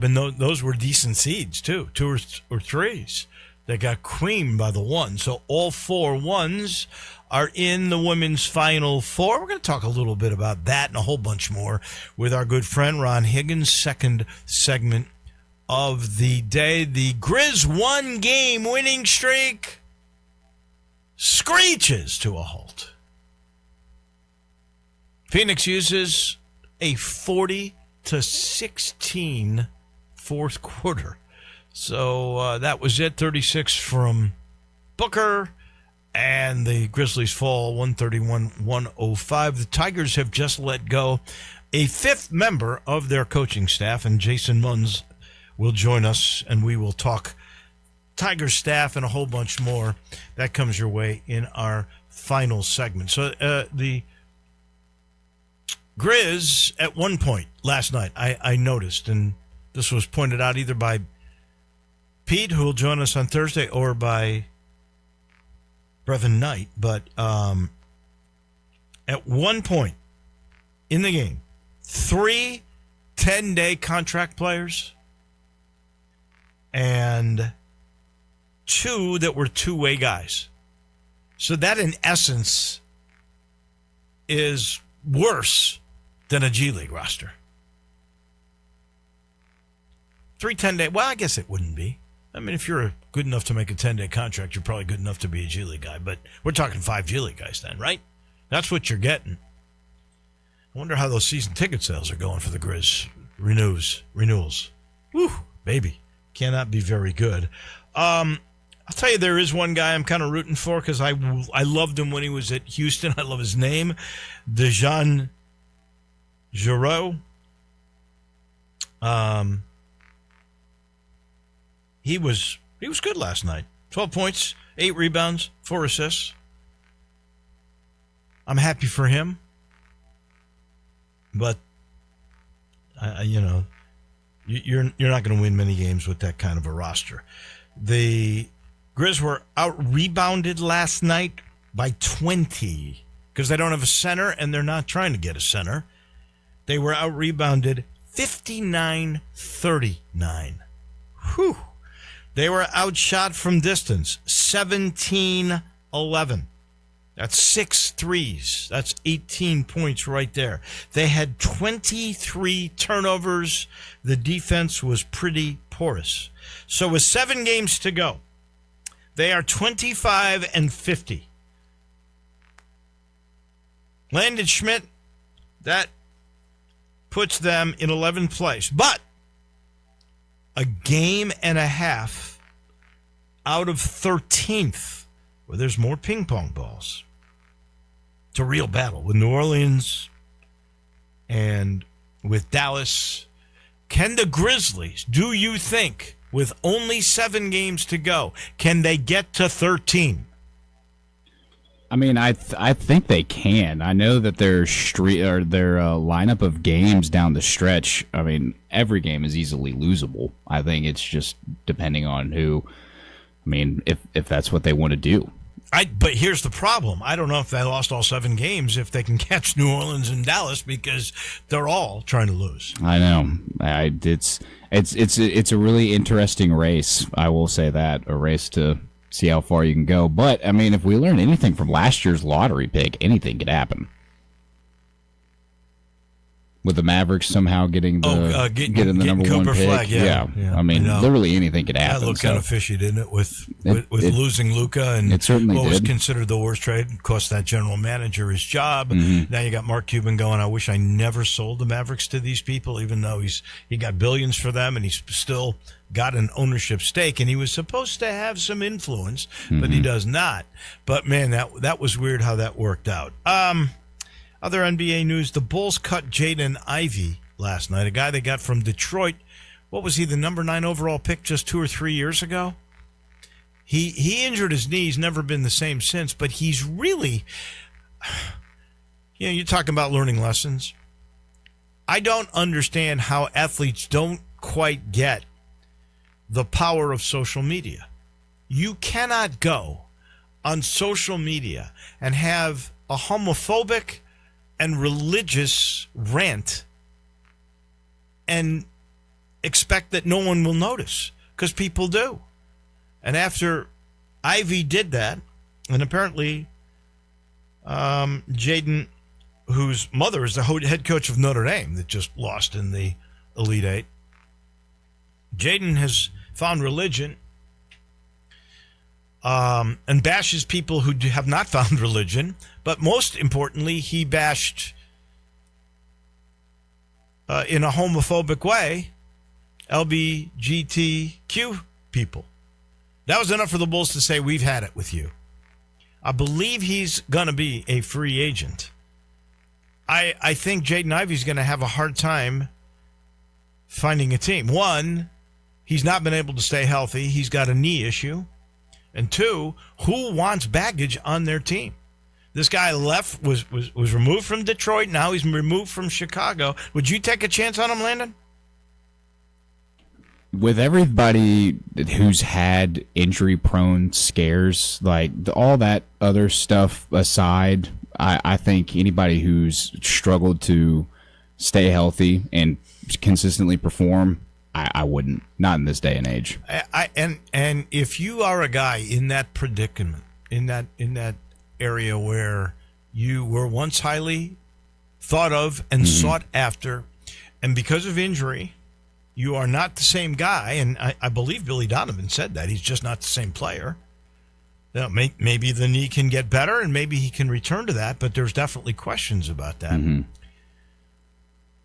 And those were decent seeds, too. Two or threes. They got creamed by the one. So all 4 ones are in the women's Final Four. We're going to talk a little bit about that and a whole bunch more with our good friend Ron Higgins. Second segment of the day. The Grizz 1-game winning streak screeches to a halt. Phoenix uses a 40-16 fourth quarter. So that was it. 36 from Booker, and the Grizzlies fall 131-105. The Tigers have just let go a 5th member of their coaching staff, and Jason Munz will join us, and we will talk Tigers staff and a whole bunch more. That comes your way in our final segment. So the Grizz, at one point last night, I noticed, and this was pointed out either by Pete, who will join us on Thursday, or by Brevin Knight, but at one point in the game, 3 10-day contract players and 2 that were two-way guys. So that, in essence, is worse than a G League roster. 3 10-day, well, I guess it wouldn't be. I mean, if you're good enough to make a 10-day contract, you're probably good enough to be a G League guy. But we're talking 5 G League guys then, right? That's what you're getting. I wonder how those season ticket sales are going for the Grizz. Renewals. Whew, baby. Cannot be very good. I'll tell you, there is one guy I'm kind of rooting for because I loved him when he was at Houston. I love his name. Dejan Giroux. He was good last night. 12 points, 8 rebounds, 4 assists. I'm happy for him. But you're not going to win many games with that kind of a roster. The Grizz were out-rebounded last night by 20 because they don't have a center and they're not trying to get a center. They were out-rebounded 59-39. Whew. They were outshot from distance 17-11. That's 6 threes. That's 18 points right there. They had 23 turnovers. The defense was pretty porous. So with 7 games to go, they are 25-50. Landon Schmidt, that puts them in 11th place. But a game and a half out of 13th, where there's more ping pong balls. It's a real battle with New Orleans and with Dallas. Can the Grizzlies, do you think, with only 7 games to go, can they get to 13? I mean, I think they can. I know that their lineup of games down the stretch, I mean, every game is easily losable. I think it's just depending on who, I mean, if that's what they want to do. But here's the problem. I don't know if they lost all 7 games, if they can catch New Orleans and Dallas, because they're all trying to lose. I know. It's a really interesting race. I will say that, a race to see how far you can go. But I mean, if we learn anything from last year's lottery pick, anything could happen. With the Mavericks somehow getting the number Cooper 1 pick, flag, yeah. I mean, literally anything could happen. That looked kind of fishy, didn't it? With losing Luka, and it certainly what was did. considered the worst trade, cost that general manager his job. Mm-hmm. Now you got Mark Cuban going, I wish I never sold the Mavericks to these people, even though he got billions for them, and he's still got an ownership stake, and he was supposed to have some influence, but he does not. But man, that was weird how that worked out. Other NBA news, the Bulls cut Jaden Ivey last night, a guy they got from Detroit. What was he, the number 9 overall pick just 2 or 3 years ago? He injured his knee. He's never been the same since, but he's really, you're talking about learning lessons. I don't understand how athletes don't quite get the power of social media. You cannot go on social media and have a homophobic and religious rant and expect that no one will notice, because people do. And after Ivy did that, and apparently Jaden, whose mother is the head coach of Notre Dame that just lost in the Elite Eight, Jaden has found religion and bashes people who have not found religion. But most importantly, he bashed, in a homophobic way, LGBTQ people. That was enough for the Bulls to say, we've had it with you. I believe he's going to be a free agent. I think Jaden Ivey's going to have a hard time finding a team. One, he's not been able to stay healthy. He's got a knee issue. And two, who wants baggage on their team? This guy was removed from Detroit. Now he's removed from Chicago. Would you take a chance on him, Landon? With everybody who's had injury-prone scares, like all that other stuff aside, I think anybody who's struggled to stay healthy and consistently perform, I wouldn't. Not in this day and age. And if you are a guy in that predicament, in that area where you were once highly thought of and sought after, and because of injury, you are not the same guy, and I believe Billy Donovan said that. He's just not the same player. You know, maybe the knee can get better, and maybe he can return to that, but there's definitely questions about that.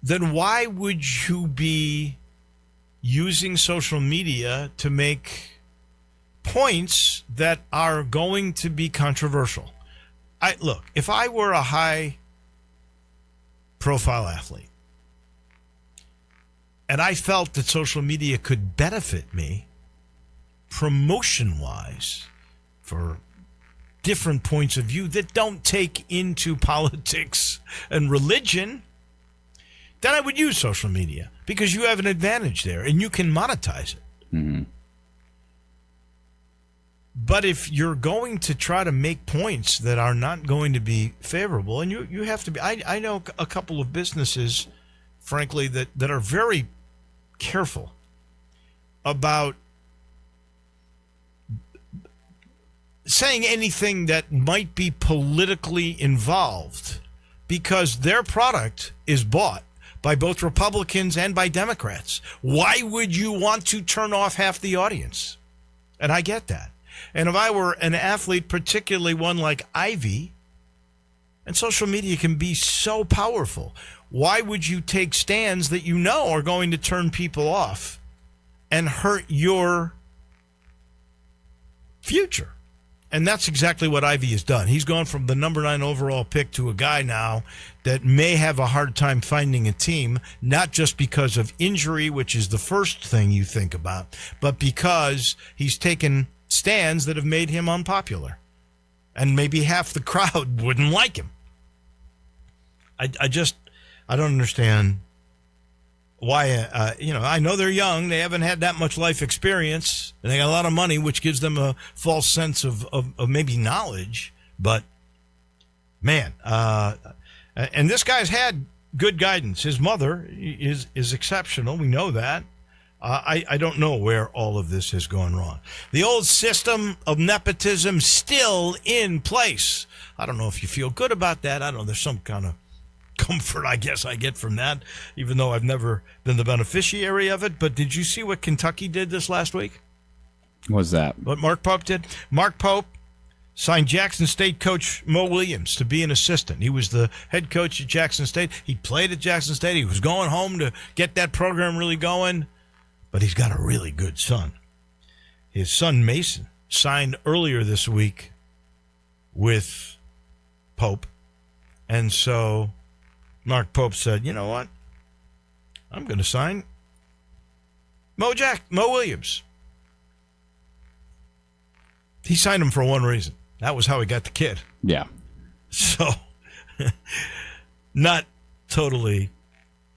Then why would you be using social media to make points that are going to be controversial? Look, if I were a high-profile athlete, and I felt that social media could benefit me promotion-wise for different points of view that don't take into politics and religion, then I would use social media because you have an advantage there and you can monetize it. But if you're going to try to make points that are not going to be favorable, and you have to be, I know a couple of businesses, frankly, that are very careful about saying anything that might be politically involved because their product is bought by both Republicans and by Democrats. Why would you want to turn off half the audience? And I get that. And if I were an athlete, particularly one like Ivy, and social media can be so powerful, why would you take stands that you know are going to turn people off and hurt your future? And that's exactly what Ivy has done. He's gone from the number 9 overall pick to a guy now that may have a hard time finding a team, not just because of injury, which is the first thing you think about, but because he's taken stands that have made him unpopular. And maybe half the crowd wouldn't like him. I don't understand why, I know they're young. They haven't had that much life experience. And they got a lot of money, which gives them a false sense of maybe knowledge. But, man, and this guy's had good guidance. His mother is exceptional. We know that. I don't know where all of this has gone wrong. The old system of nepotism still in place. I don't know if you feel good about that. I don't know. There's some kind of comfort, I guess, I get from that, even though I've never been the beneficiary of it. But did you see what Kentucky did this last week? What was that? What Mark Pope did? Mark Pope signed Jackson State coach Mo Williams to be an assistant. He was the head coach at Jackson State. He played at Jackson State. He was going home to get that program really going. But he's got a really good son. His son, Mason, signed earlier this week with Pope. And so Mark Pope said, you know what? I'm going to sign Mo Williams. He signed him for one reason. That was how he got the kid. Yeah. So, not totally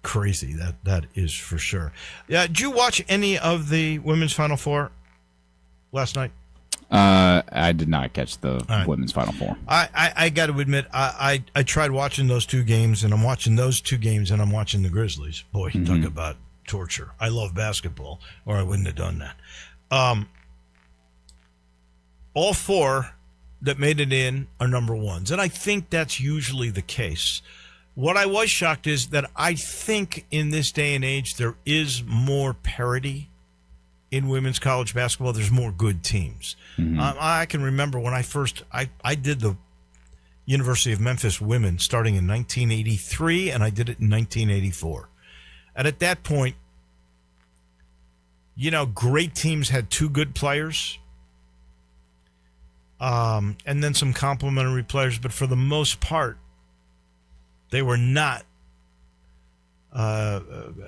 crazy, that is for sure. Did you watch any of the women's Final Four last night? I did not catch the women's Final Four. I got to admit, I tried watching those two games, and I'm watching those two games, and I'm watching the Grizzlies. Boy, talk about torture. I love basketball, or I wouldn't have done that. All four that made it in are number ones, and I think that's usually the case. What I was shocked is that I think in this day and age there is more parity in women's college basketball. There's more good teams. I can remember when I did the University of Memphis women starting in 1983, and I did it in 1984. And at that point, great teams had two good players, and then some complementary players, but for the most part, they were not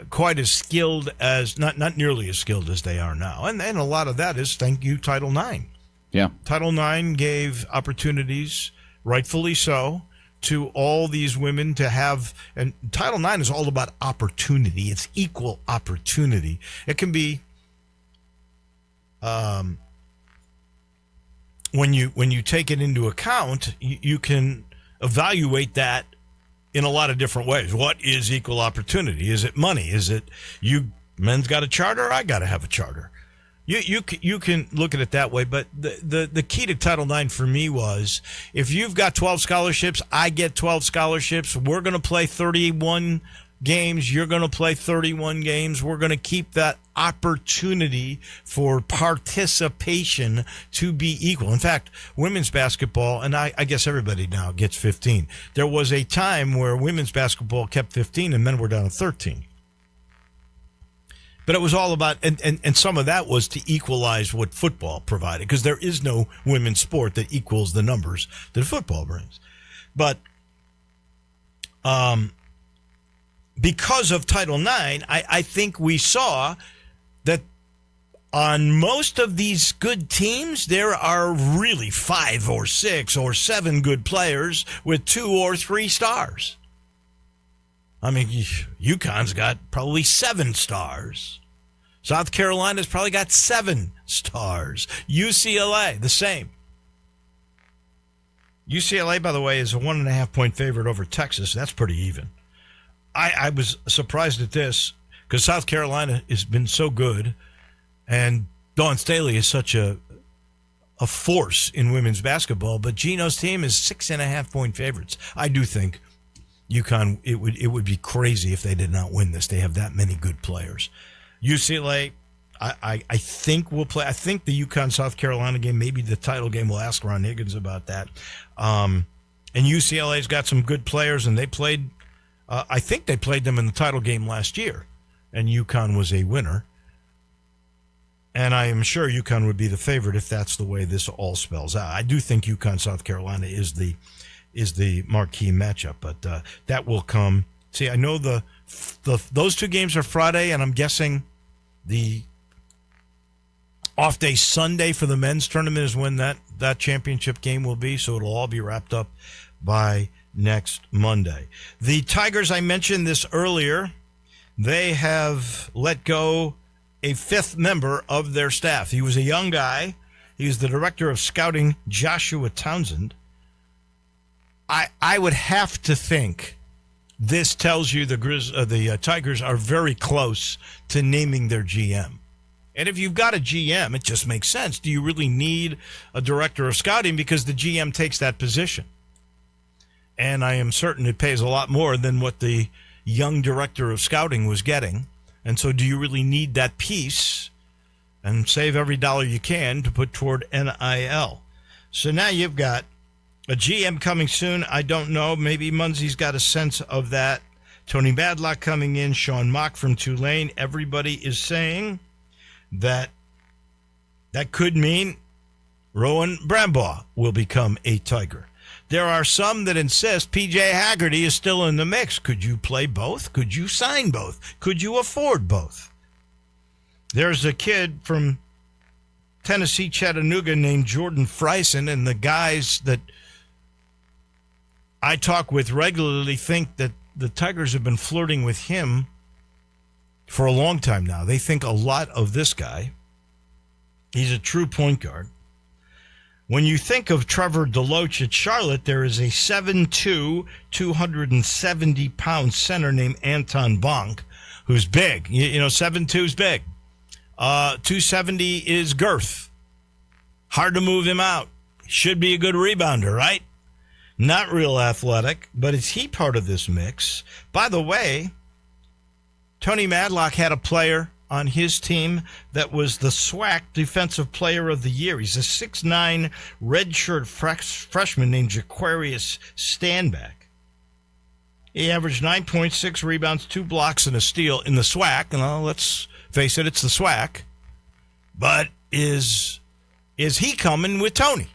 quite as skilled as, not nearly as skilled as they are now. And a lot of that is thank you, Title IX. Yeah. Title IX gave opportunities, rightfully so, to all these women to have, and Title IX is all about opportunity. It's equal opportunity. It can be, when you take it into account, you can evaluate that in a lot of different ways. What is equal opportunity? Is it money? Is it men's got a charter? I got to have a charter. You can look at it that way, but the key to Title IX for me was, if you've got 12 scholarships, I get 12 scholarships. We're going to play 31 games. You're going to play 31 games. We're going to keep that opportunity for participation to be equal. In fact, women's basketball, and I guess everybody now gets 15. There was a time where women's basketball kept 15 and men were down to 13. But it was all about, and some of that was to equalize what football provided, because there is no women's sport that equals the numbers that football brings. But because of Title IX, I think we saw that on most of these good teams, there are really 5 or 6 or 7 good players with 2 or 3 stars. I mean, UConn's got probably 7 stars. South Carolina's probably got 7 stars. UCLA, the same. UCLA, by the way, is a 1.5-point favorite over Texas. That's pretty even. I was surprised at this because South Carolina has been so good, and Dawn Staley is such a force in women's basketball. But Gino's team is 6.5-point favorites. I do think UConn, it would be crazy if they did not win this. They have that many good players. UCLA, I think will play. I think the UConn South Carolina game, maybe the title game. We'll ask Ron Higgins about that. And UCLA's got some good players, and they played. I think they played them in the title game last year, and UConn was a winner. And I am sure UConn would be the favorite if that's the way this all spells out. I do think UConn South Carolina is the marquee matchup, but that will come. See, I know those 2 games are Friday, and I'm guessing the off day Sunday for the men's tournament is when that championship game will be. So it'll all be wrapped up by next Monday. The Tigers, I mentioned this earlier, they have let go a 5th member of their staff. He was a young guy. He was the director of scouting, Joshua Townsend. I would have to think this tells you the Tigers are very close to naming their GM. And if you've got a GM, it just makes sense. Do you really need a director of scouting? Because the GM takes that position. And I am certain it pays a lot more than what the young director of scouting was getting. And so do you really need that piece? And save every dollar you can to put toward NIL. So now you've got a GM coming soon. I don't know. Maybe Munsey's got a sense of that. Tony Madlock coming in. Sean Mock from Tulane. Everybody is saying that could mean Rowan Brambaugh will become a Tiger. There are some that insist P.J. Haggerty is still in the mix. Could you play both? Could you sign both? Could you afford both? There's a kid from Tennessee, Chattanooga, named Jordan Freisen, and the guys that I talk with regularly think that the Tigers have been flirting with him for a long time now. They think a lot of this guy. He's a true point guard. When you think of Trevor DeLoach at Charlotte, there is a 7'2", 270-pound center named Anton Bonk, who's big. 7'2" is big. 270 is girth. Hard to move him out. Should be a good rebounder, right? Not real athletic, but is he part of this mix? By the way, Tony Madlock had a player on his team that was the SWAC Defensive Player of the Year. He's a 6'9" redshirt freshman named Jaquarius Standback. He averaged 9.6 rebounds, 2 blocks, and a steal in the SWAC. And let's face it, it's the SWAC. But is he coming with Tony?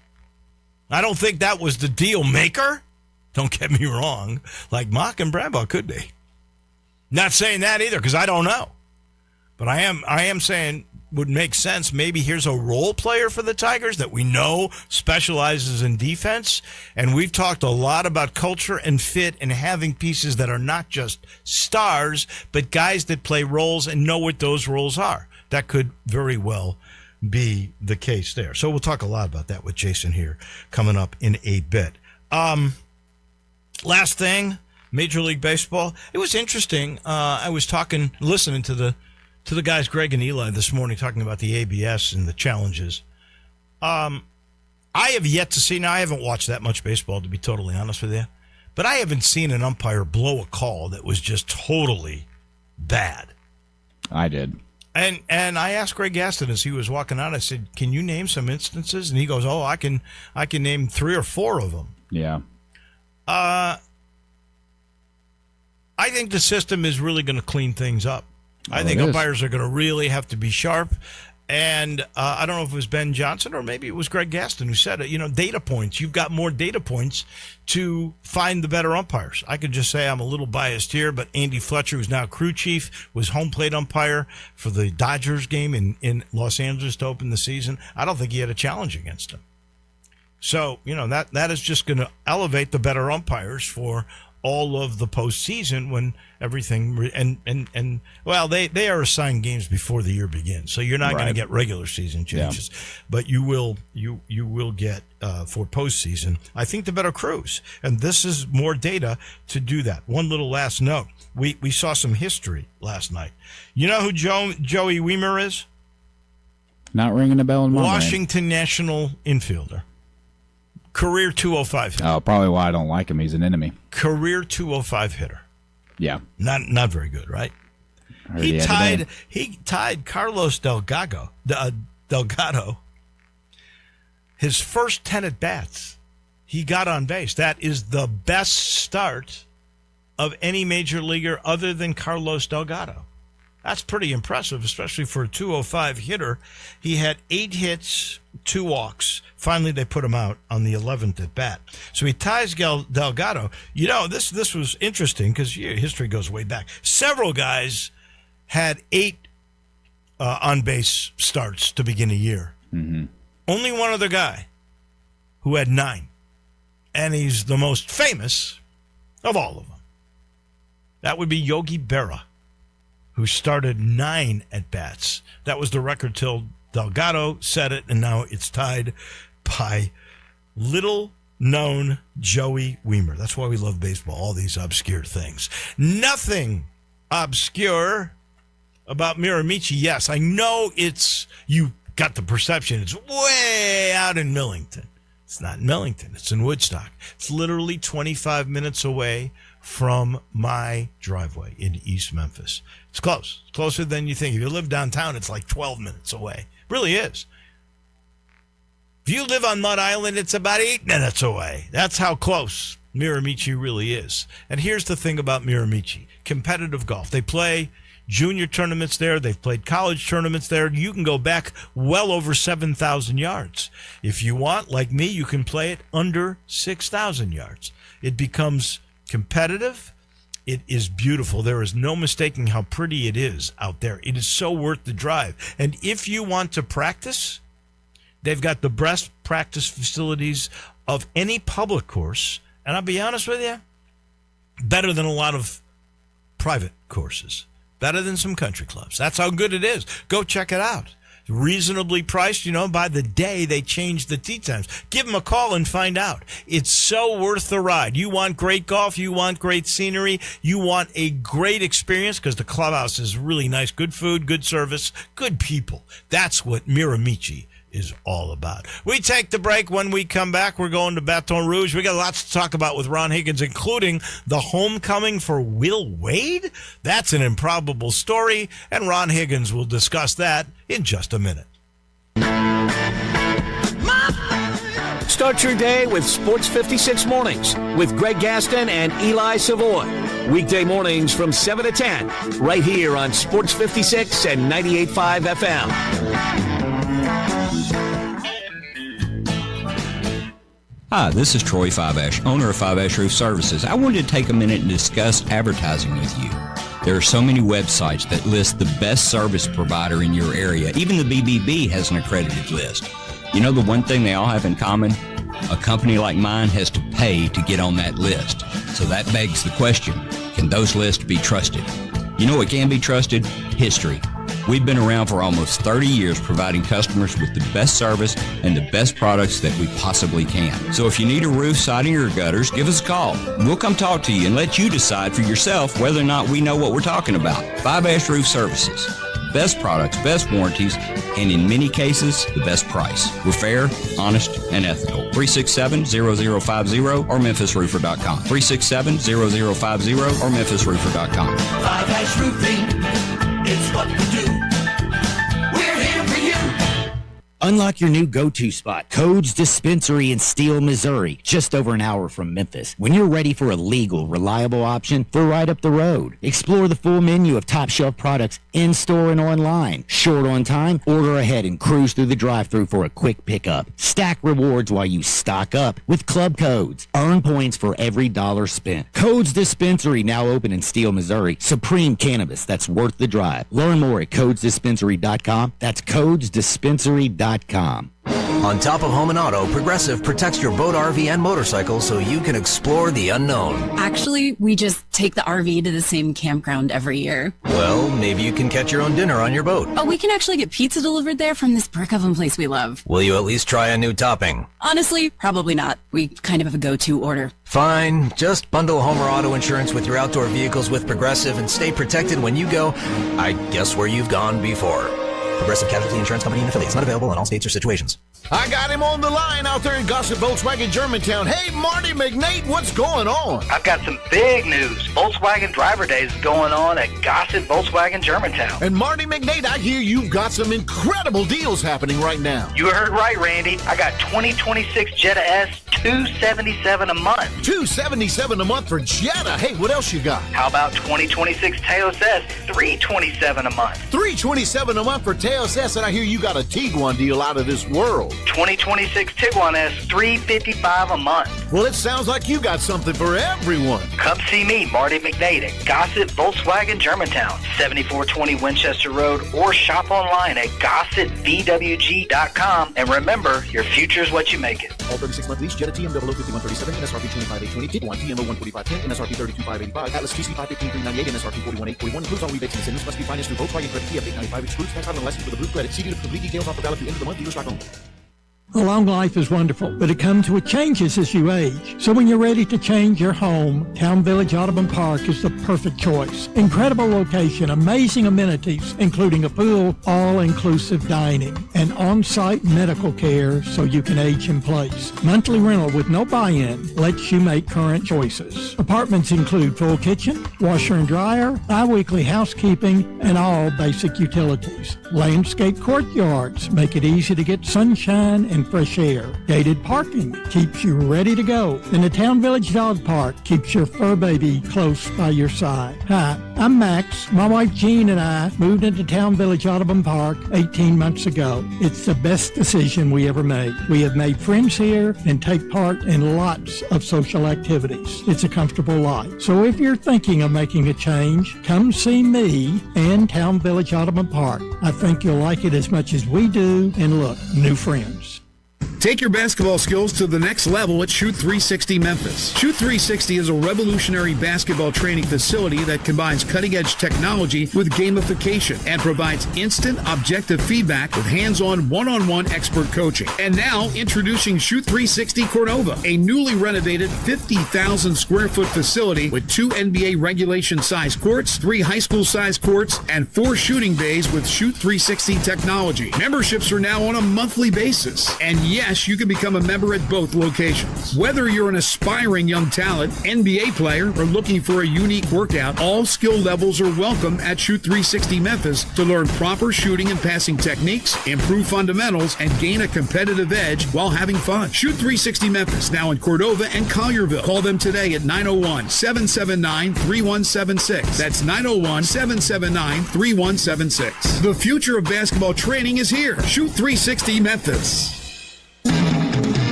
I don't think that was the deal maker. Don't get me wrong. Like Mock and Brambaugh could be. Not saying that either, because I don't know. But I am saying would make sense. Maybe here's a role player for the Tigers that we know specializes in defense. And we've talked a lot about culture and fit and having pieces that are not just stars, but guys that play roles and know what those roles are. That could very well be the case there. So we'll talk a lot about that with Jason here coming up in a bit. Last thing, Major League Baseball. It was interesting. I was listening to the guys, Greg and Eli, this morning, talking about the ABS and the challenges. I have yet to see, now I haven't watched that much baseball, to be totally honest with you, but I haven't seen an umpire blow a call that was just totally bad. I did. And I asked Greg Gaston as he was walking out, I said, can you name some instances? And he goes, I can name 3 or 4 of them. Yeah. I think the system is really going to clean things up. I think umpires are going to really have to be sharp. And I don't know if it was Ben Johnson or maybe it was Greg Gaston who said it. Data points. You've got more data points to find the better umpires. I could just say I'm a little biased here, but Andy Fletcher, who's now crew chief, was home plate umpire for the Dodgers game in Los Angeles to open the season. I don't think he had a challenge against him. So, that is just going to elevate the better umpires for all of the postseason when everything they are assigned games before the year begins, so you're not going to get regular season changes, but you will get for postseason. I think the better crews, and this is more data to do that. One little last note: we saw some history last night. You know who Joey Wiemer is? Not ringing a bell in my mind. Washington National infielder. Career 205 hitter. Oh, probably why I don't like him. He's an enemy. Career 205 hitter. Yeah. Not very good, right? He tied Carlos Delgado, his first 10 at bats. He got on base. That is the best start of any major leaguer other than Carlos Delgado. That's pretty impressive, especially for a 205 hitter. He had 8 hits, 2 walks. Finally, they put him out on the 11th at bat. So he ties Delgado. This was interesting because history goes way back. Several guys had 8 on-base starts to begin a year. Mm-hmm. Only one other guy who had 9. And he's the most famous of all of them. That would be Yogi Berra, who started 9 at-bats. That was the record till Delgado set it, and now it's tied by little-known Joey Wiemer. That's why we love baseball, all these obscure things. Nothing obscure about Miramichi. Yes, I know you got the perception it's way out in Millington. It's not in Millington. It's in Woodstock. It's literally 25 minutes away from my driveway in East Memphis. It's close. It's closer than you think. If you live downtown, it's like 12 minutes away. It really is. If you live on Mud Island, it's about 8 minutes away. That's how close Miramichi really is. And here's the thing about Miramichi. Competitive golf. They play junior tournaments there. They've played college tournaments there. You can go back well over 7,000 yards. If you want, like me, you can play it under 6,000 yards. It becomes competitive. It is beautiful. There is no mistaking how pretty it is out there. It is so worth the drive. And if you want to practice, they've got the best practice facilities of any public course. And I'll be honest with you, better than a lot of private courses. Better than some country clubs. That's how good it is. Go check it out. reasonably priced. By the day they change the tee times. Give them a call and find out. It's so worth the ride. You want great golf, you want great scenery, you want a great experience because the clubhouse is really nice. Good food, good service, good people. That's what Miramichi is all about. We take the break. When we come back, we're going to Baton Rouge. We got lots to talk about with Ron Higgins, including the homecoming for Will Wade. That's an improbable story, and Ron Higgins will discuss that in just a minute. Start your day with Sports 56 Mornings with Greg Gaston and Eli Savoy. Weekday mornings from 7 to 10, right here on Sports 56 and 98.5 FM. Hi, this is Troy Fiveash, owner of Fiveash Roof Services. I wanted to take a minute and discuss advertising with you. There are so many websites that list the best service provider in your area. Even the BBB has an accredited list. You know the one thing they all have in common? A company like mine has to pay to get on that list. So that begs the question, can those lists be trusted? You know what can be trusted? History. We've been around for almost 30 years providing customers with the best service and the best products that we possibly can. So if you need a roof, siding, or gutters, give us a call. We'll come talk to you and let you decide for yourself whether or not we know what we're talking about. Fiveash Roof Services. Best products, best warranties, and in many cases, the best price. We're fair, honest, and ethical. 367-0050 or MemphisRoofer.com. 367-0050 or MemphisRoofer.com. Fiveash Roofing, it's what we do. We're here for you. Unlock your new go-to spot, Codes Dispensary in Steele, Missouri, just over an hour from Memphis. When you're ready for a legal, reliable option, they're right up the road. Explore the full menu of top-shelf products in-store and online. Short on time? Order ahead and cruise through the drive-thru for a quick pickup. Stack rewards while you stock up with Club Codes. Earn points for every dollar spent. Codes Dispensary, now open in Steele, Missouri. Supreme cannabis that's worth the drive. Learn more at CodesDispensary.com. That's CodesDispensary.com. On top of home and auto, Progressive protects your boat, RV, and motorcycle so you can explore the unknown. Actually, we just take the RV to the same campground every year. Well, maybe you can catch your own dinner on your boat. Oh, we can actually get pizza delivered there from this brick oven place we love. Will you at least try a new topping? Honestly, probably not. We kind of have a go-to order. Fine. Just bundle home or auto insurance with your outdoor vehicles with Progressive and stay protected when you go, I guess, where you've gone before. Progressive Casualty Insurance Company and affiliates. Not available in all states or situations. I got him on the line out there in Gossip Volkswagen Germantown. Hey, Marty McNate, what's going on? I've got some big news. Volkswagen Driver Days is going on at Gossip Volkswagen Germantown. And Marty McNate, I hear you've got some incredible deals happening right now. You heard right, Randy. I got 2026 Jetta S, $277 a month. $277 a month for Jetta. Hey, what else you got? How about 2026 Taos S, $327 a month. $327 a month for Taos S, and I hear you got a Tiguan deal out of this world. 2026 Tiguan S, $355 a month. Well, it sounds like you got something for everyone. Come see me, Marty McNate, at Gossip Volkswagen Germantown, 7420 Winchester Road, or shop online at gossipvwg.com. And remember, your future is what you make it. All 36-month lease, Jetta TMW 5137, MSRP 25820, Tiguan TMO 14510, MSRP 32585, Atlas GC 515,398, MSRP 41841. Includes all rebates and incentives. Must be financed through Volkswagen Credit TF 895. Excludes tax on license with a blue credit. See dealer for complete details. Offer valid through end of the month. Dealer stock only. A long life is wonderful, but it comes with changes as you age. So when you're ready to change your home, Town Village Audubon Park is the perfect choice. Incredible location, amazing amenities, including a pool, all-inclusive dining, and on-site medical care so you can age in place. Monthly rental with no buy-in lets you make current choices. Apartments include full kitchen, washer and dryer, bi-weekly housekeeping, and all basic utilities. Landscape courtyards make it easy to get sunshine and fresh air. Gated parking keeps you ready to go. And the Town Village Dog Park keeps your fur baby close by your side. Hi, I'm Max. My wife Jean and I moved into Town Village Audubon Park 18 months ago. It's the best decision we ever made. We have made friends here and take part in lots of social activities. It's a comfortable life. So if you're thinking of making a change, come see me and Town Village Audubon Park. I think you'll like it as much as we do, and look, new friends. Take your basketball skills to the next level at Shoot 360 Memphis. Shoot 360 is a revolutionary basketball training facility that combines cutting-edge technology with gamification and provides instant, objective feedback with hands-on, one-on-one expert coaching. And now, introducing Shoot 360 Cordova, a newly renovated 50,000 square foot facility with 2 NBA regulation-size courts, 3 high school-size courts, and 4 shooting bays with Shoot 360 technology. Memberships are now on a monthly basis. And yes, you can become a member at both locations. Whether you're an aspiring young talent, NBA player, or looking for a unique workout, all skill levels are welcome at Shoot 360 Memphis to learn proper shooting and passing techniques, improve fundamentals, and gain a competitive edge while having fun. Shoot 360 Memphis, now in Cordova and Collierville. Call them today at 901-779-3176. That's 901-779-3176. The future of basketball training is here. Shoot 360 Memphis.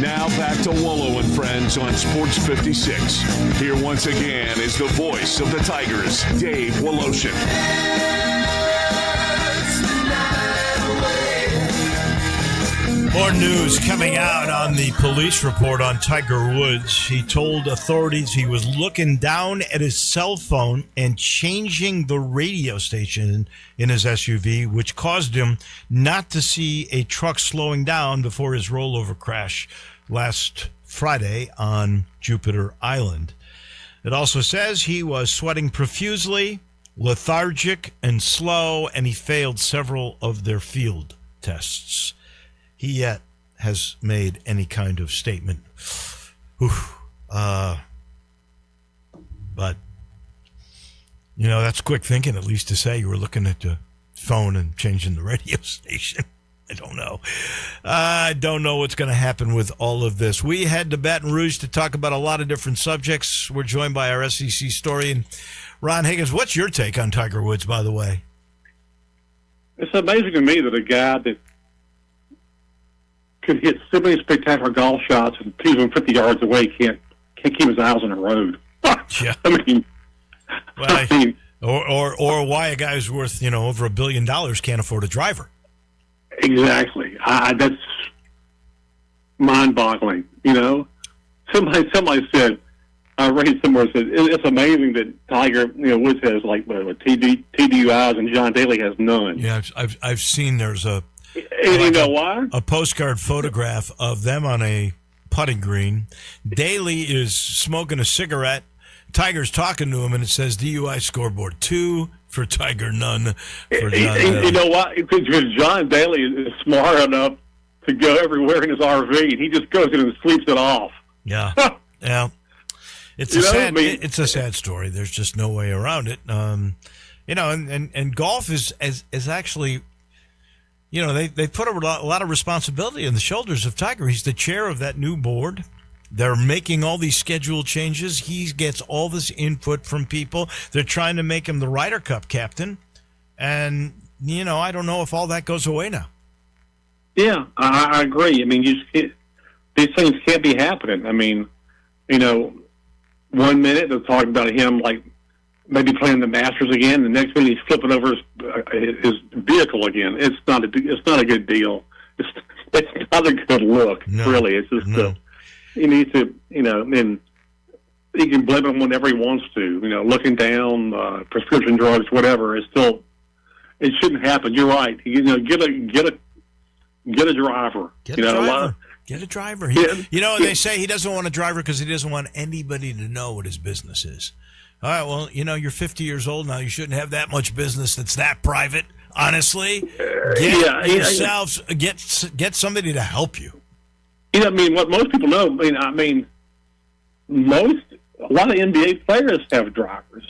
Now back to Wolo and Friends on Sports 56. Here once again is the voice of the Tigers, Dave Woloshin. More news coming out on the police report on Tiger Woods. He told authorities he was looking down at his cell phone and changing the radio station in his SUV, which caused him not to see a truck slowing down before his rollover crash last Friday on Jupiter Island. It also says he was sweating profusely, lethargic, and slow, and he failed several of their field tests. He yet has made any kind of statement. But, you know, that's quick thinking, at least to say you were looking at the phone and changing the radio station. I don't know. I don't know what's going to happen with all of this. We head to Baton Rouge to talk about a lot of different subjects. We're joined by our SEC historian, Ron Higgins. What's your take on Tiger Woods, by the way? It's amazing to me that a guy that could hit so many spectacular golf shots and even 50 yards away can't keep his eyes on the road. Yeah. I mean, or why a guy who's worth, over $1 billion can't afford a driver. Exactly. That's mind-boggling. Somebody said, I read somewhere said it's amazing that Tiger Woods has like TDUIs and John Daly has none. Yeah, I've seen there's a. And you know why? A postcard photograph of them on a putting green. Daly is smoking a cigarette. Tiger's talking to him, and it says DUI scoreboard 2 for Tiger, none for John Daly. You know why? Because John Daly is smart enough to go everywhere in his RV, and he just goes in and sleeps it off. Yeah, yeah. It's a sad story. There's just no way around it. And golf is actually. They put a lot of responsibility on the shoulders of Tiger. He's the chair of that new board. They're making all these schedule changes. He gets all this input from people. They're trying to make him the Ryder Cup captain. And, I don't know if all that goes away now. Yeah, I agree. I mean, these things can't be happening. I mean, 1 minute they're talking about him like maybe playing the Masters again. The next minute he's flipping over his vehicle again. It's not a good deal. It's not a good look, really. It's just he needs to, and he can blame him whenever he wants to. Looking down, prescription drugs, whatever. It shouldn't happen. You're right. Get a driver. Get a driver. They say he doesn't want a driver because he doesn't want anybody to know what his business is. All right, well, you're 50 years old now. You shouldn't have that much business that's that private, honestly. Get somebody to help you. What most people know, a lot of NBA players have drivers.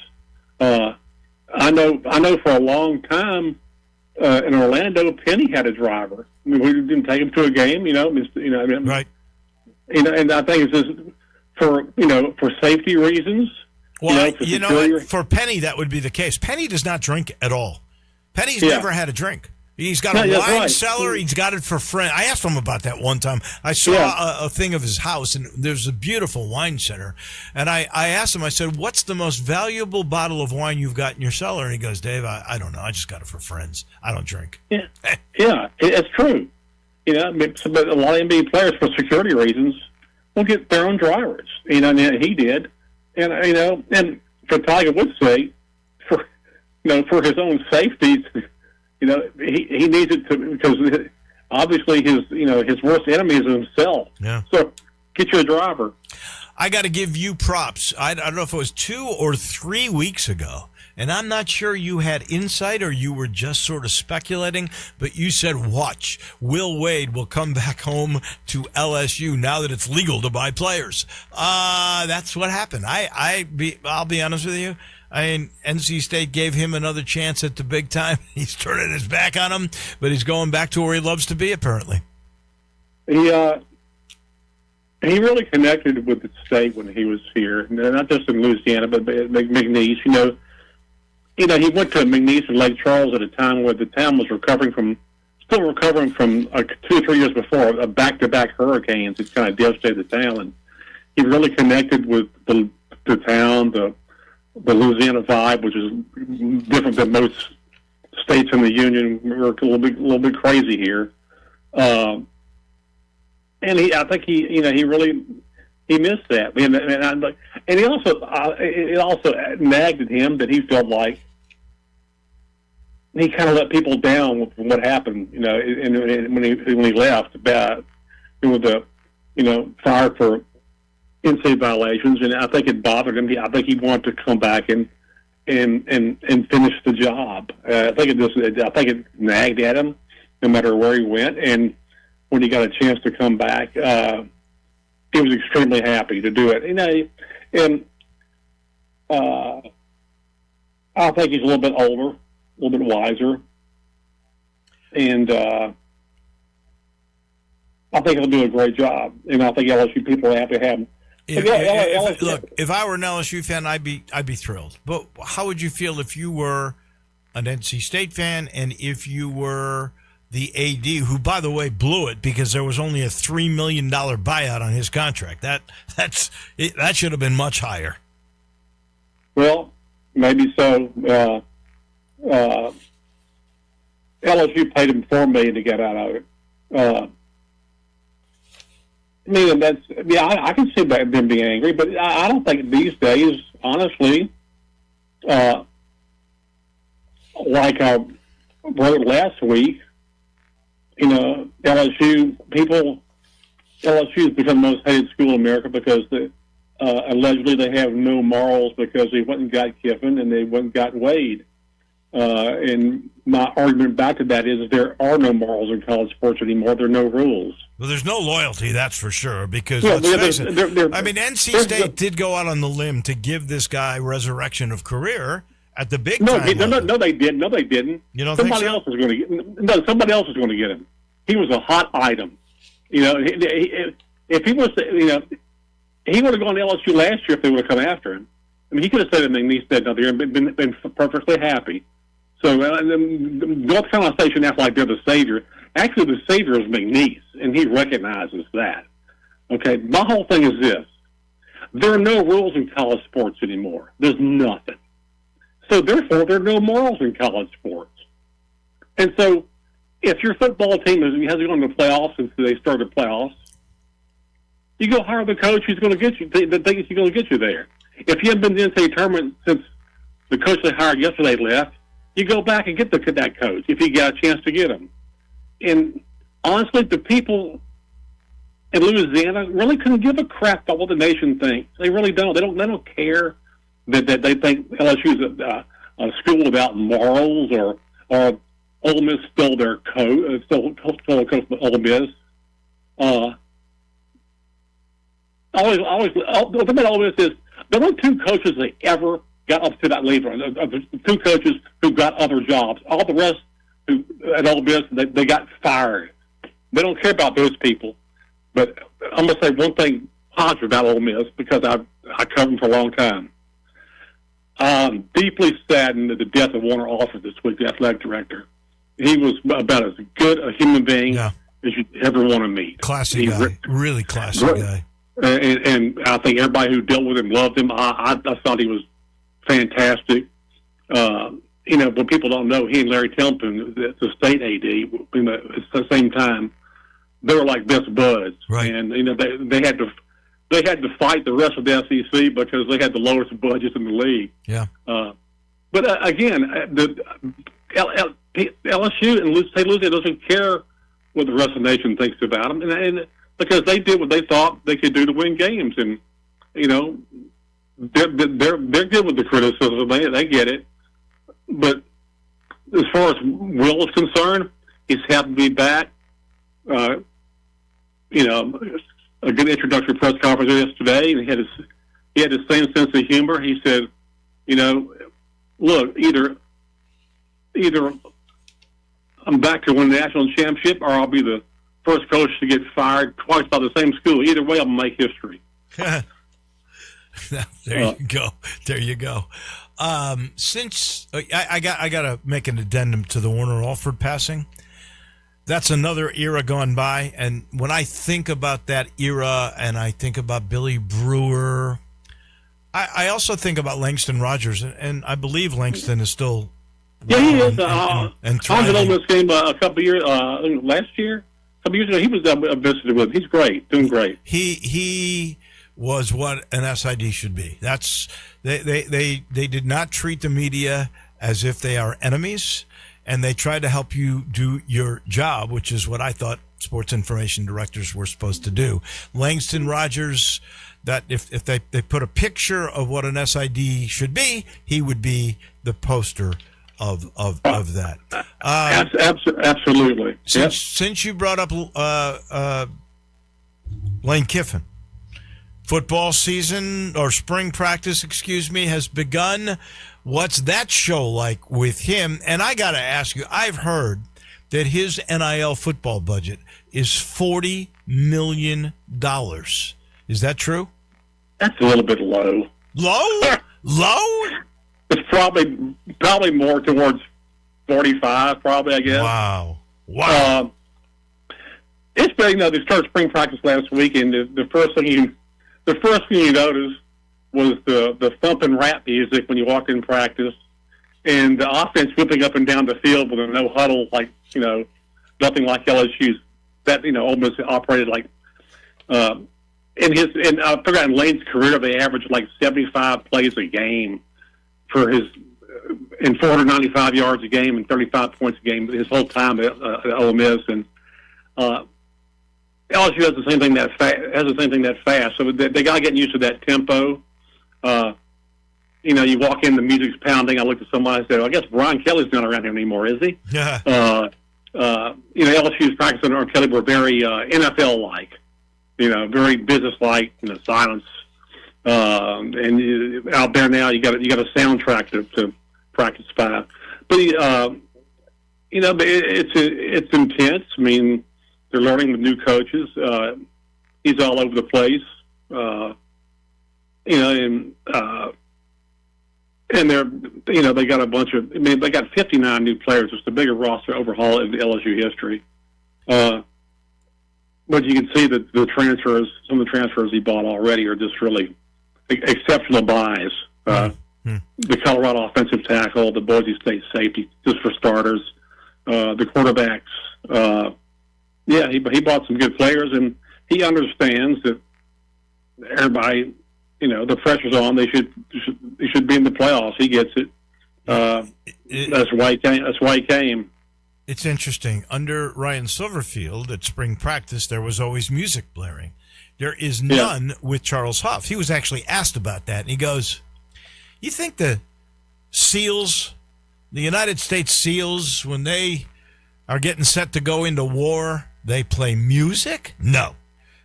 I know for a long time in Orlando, Penny had a driver. We didn't take him to a game, right. And I think it's just for safety reasons. Well, for Penny, that would be the case. Penny does not drink at all. Penny's never had a drink. He's got a wine cellar. He's got it for friends. I asked him about that one time. I saw a thing of his house, and there's a beautiful wine center. And I asked him, I said, what's the most valuable bottle of wine you've got in your cellar? And he goes, Dave, I don't know. I just got it for friends. I don't drink. Yeah, it's true. But a lot of NBA players, for security reasons, will get their own drivers. And he did. And and for Tiger Woods' sake, for his own safety, he needs it because obviously his worst enemy is himself. Yeah. So get you a driver. I got to give you props. I don't know if it was 2 or 3 weeks ago, and I'm not sure you had insight or you were just sort of speculating, but you said, watch, Will Wade will come back home to LSU now that it's legal to buy players. That's what happened. I'll be honest with you. NC State gave him another chance at the big time. He's turning his back on him, but he's going back to where he loves to be, apparently. He really connected with the state when he was here, not just in Louisiana, but McNeese. He went to McNeese and Lake Charles at a time where the town was still recovering from 2 or 3 years before back-to-back hurricanes. It kind of devastated the town, and he really connected with the town, the Louisiana vibe, which is different than most states in the union. We're a little bit crazy here. And I think he really missed that, and he also it also nagged at him that he felt like he kind of let people down with what happened, and when he left, about the fired for in-state violations, and I think it bothered him. I think he wanted to come back and finish the job. I think it nagged at him, no matter where he went, and when he got a chance to come back, he was extremely happy to do it. And I think he's a little bit older, a little bit wiser, and I think he'll do a great job. And I think LSU people are happy to have him. If I were an LSU fan, I'd be thrilled. But how would you feel if you were an NC State fan and if you were the AD, who, by the way, blew it because there was only a $3 million buyout on his contract? That should have been much higher. Well, maybe so. LSU paid him $4 million to get out of it. I can see them being angry, but I don't think these days, honestly, like I wrote last week, LSU has become the most hated school in America because allegedly they have no morals because they went and got Kiffin and they went and got Wade. And my argument back to that is there are no morals in college sports anymore. There are no rules. Well, there's no loyalty, that's for sure, because let's face it. NC State did go out on the limb to give this guy resurrection of career at the big time. No, they didn't. No, they didn't. You don't somebody think so? else was going to get. No, somebody else was going to get him. He was a hot item. If he was, he would have gone to LSU last year if they would have come after him. I mean, he could have said McNeese said nothing and been perfectly happy. So North Carolina Station acts like they're the savior. Actually, the savior is McNeese, and he recognizes that. Okay, my whole thing is this: there are no rules in college sports anymore. There's nothing. So therefore, there are no morals in college sports. And so, if your football team hasn't gone to the playoffs since they started playoffs, you go hire the coach who's going to get you. That thinks he's going to get you there. If you haven't been in the NCAA tournament since the coach they hired yesterday left, you go back and get that coach if you got a chance to get him. And honestly, the people in Louisiana really couldn't give a crap about what the nation thinks. They really don't. They don't care that they think LSU is a school without morals or Ole Miss stole their coach, stole a coach from Ole Miss. The thing about Ole Miss is the only two coaches they ever got up to that level. The two coaches who got other jobs. All the rest who at Ole Miss, they got fired. They don't care about those people. But I'm going to say one thing positive about Ole Miss because I covered them for a long time. I'm deeply saddened at the death of Warner Alford this week, the athletic director. He was about as good a human being as you'd ever want to meet. Classy guy. Really classy guy. And I think everybody who dealt with him loved him. I thought he was fantastic. But people don't know he and Larry Templeton, the state AD, at the same time, they were like best buds, right. And they had to fight the rest of the SEC because they had the lowest budgets in the league. Yeah. But again, the LSU and St. Lucie doesn't care what the rest of the nation thinks about them, and because they did what they thought they could do to win games, and they're good with the criticism. They get it. But as far as Will is concerned, he's happy to be back. A good introductory press conference yesterday, and he had the same sense of humor. He said, look, either I'm back to win the national championship, or I'll be the first coach to get fired twice by the same school. Either way, I'll make history. There you go. Since I got to make an addendum to the Warner Alford passing. That's another era gone by, and when I think about that era, and I think about Billy Brewer, I also think about Langston Rogers, and I believe Langston is still. Yeah, he is. And I was at Ole Miss game a couple of years last year. A couple years ago, he was visited with. He's great, doing great. He was what an SID should be. That's they did not treat the media as if they are enemies, and they tried to help you do your job, which is what I thought sports information directors were supposed to do. Langston Rogers, that if they put a picture of what an SID should be, he would be the poster of that. Absolutely. Since you brought up Lane Kiffin, football season or spring practice, has begun. What's that show like with him? And I got to ask you, I've heard that his NIL football budget is $40 million. Is that true? That's a little bit low. Low? It's probably more towards 45, probably, I guess. Wow. It's been, they started spring practice last week, and the first thing you notice was the thumping rap music when you walked in practice, and the offense whipping up and down the field with a no huddle, like nothing like LSU's. That Ole Miss operated like. In I forgot in Lane's career, they averaged like 75 plays a game for his and 495 yards a game and 35 points a game his whole time at Ole Miss, and LSU has the same thing that fast. So they got to get used to that tempo. You walk in, the music's pounding. I looked at somebody and said, I guess Brian Kelly's not around here anymore, is he? Yeah. LSU's practice and Kelly were very NFL-like, very business-like, silence. And out there now, you got a soundtrack to practice 5. But it's intense. I mean, they're learning with new coaches. He's all over the place. And they're, they got a bunch of, they got 59 new players. It's the bigger roster overhaul in the LSU history. But you can see that some of the transfers he bought already are just really exceptional buys. The Colorado offensive tackle, the Boise State safety, just for starters, the quarterbacks. He bought some good players, and he understands that everybody, the pressure's on. They should be in the playoffs. He gets it. That's why he came. It's interesting. Under Ryan Silverfield at spring practice, there was always music blaring. There is none with Charles Huff. He was actually asked about that, and he goes, "You think the SEALs, the United States SEALs, when they are getting set to go into war, they play music? No.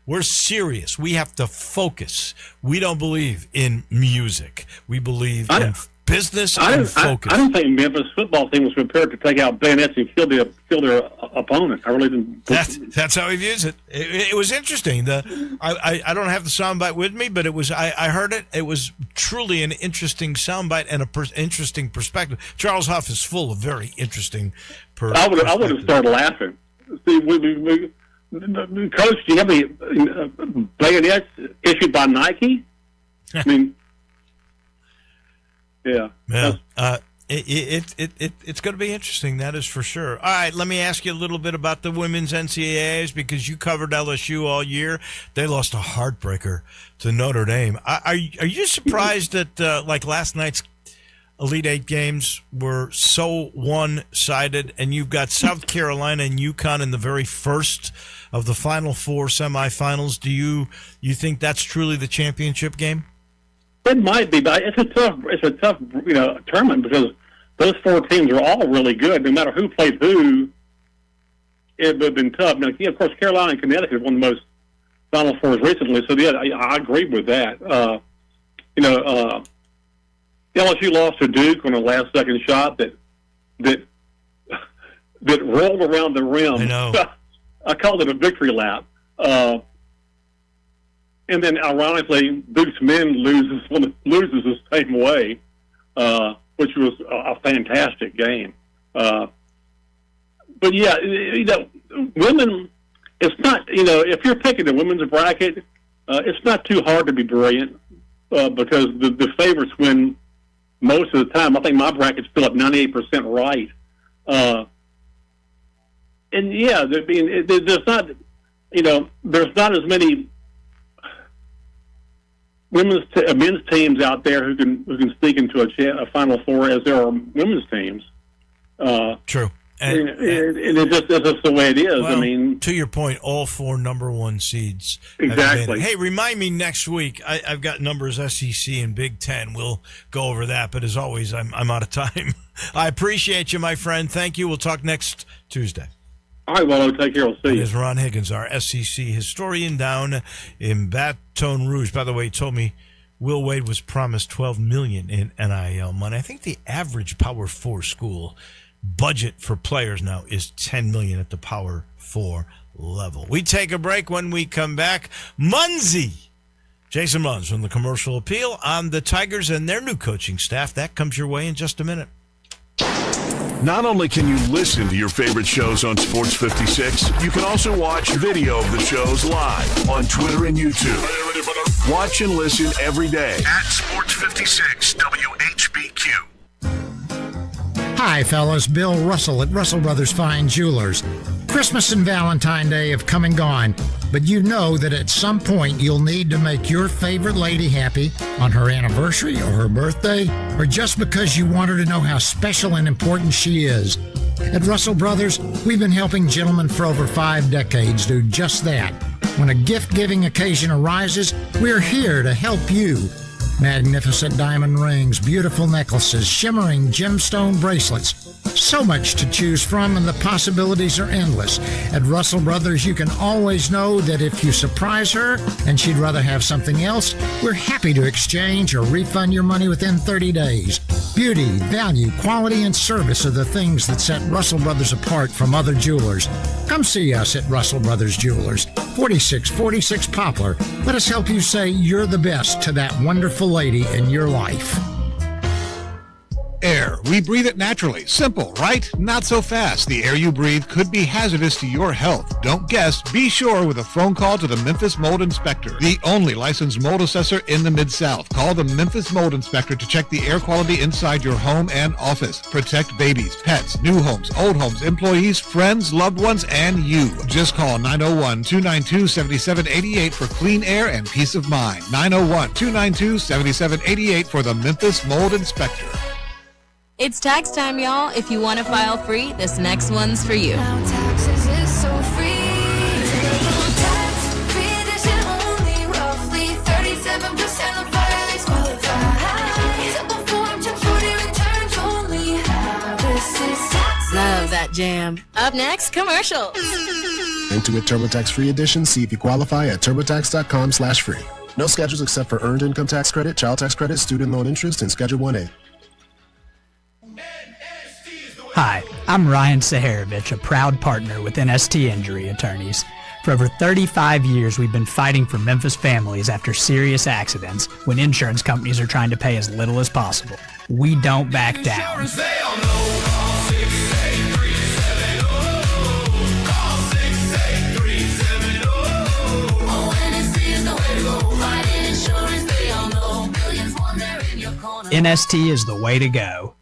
We're serious. We have to focus. We don't believe in music. We believe in business and focus." I don't think Memphis football team was prepared to take out bayonets and kill their opponent. I really didn't. That's how he views it. It was interesting. I don't have the soundbite with me, but it was. I heard it. It was truly an interesting soundbite and interesting perspective. Charles Huff is full of very interesting. I would have started laughing. See, Coach, do you have any bayonets issued by Nike? I mean, yeah. It's going to be interesting. That is for sure. All right, let me ask you a little bit about the women's NCAAs because you covered LSU all year. They lost a heartbreaker to Notre Dame. Are you surprised that like last night's Elite Eight games were so one-sided, and you've got South Carolina and UConn in the very first of the Final Four semifinals? Do you think that's truly the championship game? It might be, but it's a tough tournament because those four teams are all really good. No matter who played who, it would have been tough. Now, of course, Carolina and Connecticut have won the most Final Fours recently, so yeah, I agree with that. LSU lost to Duke on a last-second shot that rolled around the rim. I know. I called it a victory lap. And then, ironically, Duke's men loses the same way, which was a fantastic game. But yeah, women. It's not. If you're picking the women's bracket, it's not too hard to be brilliant because the favorites win most of the time. I think my bracket's still at 98% right. And yeah, there's not. There's not as many men's teams out there who can sneak into a Final Four as there are women's teams. True. And it's just the way it is. Well, I mean, to your point, all four number one seeds. have Exactly. made it. Hey, remind me next week. I've got numbers SEC and Big Ten. We'll go over that. But as always, I'm out of time. I appreciate you, my friend. Thank you. We'll talk next Tuesday. all right, well, take care. We'll see That you. is Ron Higgins, our SEC historian down in Baton Rouge. By the way, he told me Will Wade was promised $12 million in NIL money. I think the average Power 4 school budget for players now is $10 million at the Power 4 level. We take a break. When we come back, Munzie, Jason Munz from the Commercial Appeal on the Tigers and their new coaching staff. That comes your way in just a minute. Not only can you listen to your favorite shows on Sports 56, you can also watch video of the shows live on Twitter and YouTube. Watch and listen every day at Sports 56 WHBQ. Hi, fellas. Bill Russell at Russell Brothers Fine Jewelers. Christmas and Valentine's Day have come and gone, but you know that at some point you'll need to make your favorite lady happy on her anniversary or her birthday, or just because you want her to know how special and important she is. At Russell Brothers, we've been helping gentlemen for over 5 decades do just that. When a gift-giving occasion arises, we're here to help you. Magnificent diamond rings, beautiful necklaces, shimmering gemstone bracelets. So much to choose from, and the possibilities are endless. At Russell Brothers, you can always know that if you surprise her and she'd rather have something else, we're happy to exchange or refund your money within 30 days. Beauty, value, quality, and service are the things that set Russell Brothers apart from other jewelers. Come see us at Russell Brothers Jewelers, 4646 Poplar. Let us help you say you're the best to that wonderful lady in your life. Air. We breathe it naturally. Simple, right? Not so fast. The air you breathe could be hazardous to your health. Don't guess. Be sure with a phone call to the Memphis Mold Inspector, the only licensed mold assessor in the Mid-South. Call the Memphis Mold Inspector to check the air quality inside your home and office. Protect babies, pets, new homes, old homes, employees, friends, loved ones, and you. Just call 901-292-7788 for clean air and peace of mind. 901-292-7788 for the Memphis Mold Inspector. It's tax time, y'all. If you want to file free, this next one's for you. Now taxes is so free. Tax-free edition only, roughly 37% of filings qualify. Simple form, 1040 returns only. This is taxes. Love that jam. Up next, commercials. Intuit TurboTax Free Edition. See if you qualify at turbotax.com/free. No schedules except for earned income tax credit, child tax credit, student loan interest, and Schedule 1A. Hi, I'm Ryan Saharovich, a proud partner with NST Injury Attorneys. For over 35 years, we've been fighting for Memphis families after serious accidents when insurance companies are trying to pay as little as possible. We don't back down. NST is the way to go.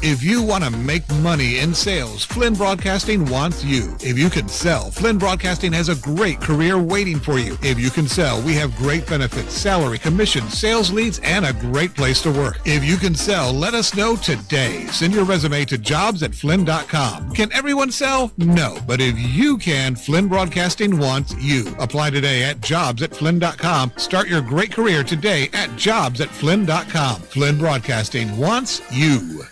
If you want to make money in sales, Flynn Broadcasting wants you. If you can sell, Flynn Broadcasting has a great career waiting for you. If you can sell, we have great benefits, salary, commission, sales leads, and a great place to work. If you can sell, let us know today. Send your resume to jobs@flynn.com. Can everyone sell? No. But if you can, Flynn Broadcasting wants you. Apply today at jobs@flynn.com. Start your great career today at jobs@flynn.com. Flynn Broadcasting wants you.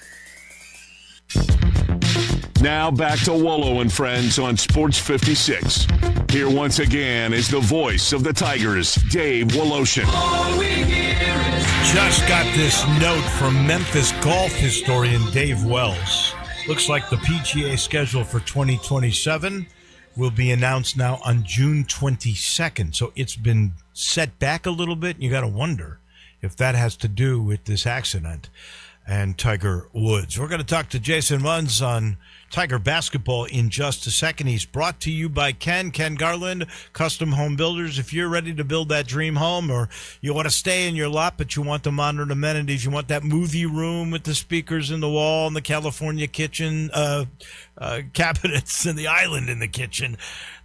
Now back to Wolo and Friends on Sports 56. Here once again is the voice of the Tigers, Dave Woloshin. Just got this note from Memphis golf historian Dave Wells. Looks like the PGA schedule for 2027 will be announced now on June 22nd. So it's been set back a little bit. You got to wonder if that has to do with this accident and Tiger Woods. We're going to talk to Jason Munz on Tiger basketball in just a second. He's brought to you by Ken Garland, Custom Home Builders. If you're ready to build that dream home, or you want to stay in your lot, but you want the modern amenities, you want that movie room with the speakers in the wall and the California kitchen cabinets and the island in the kitchen,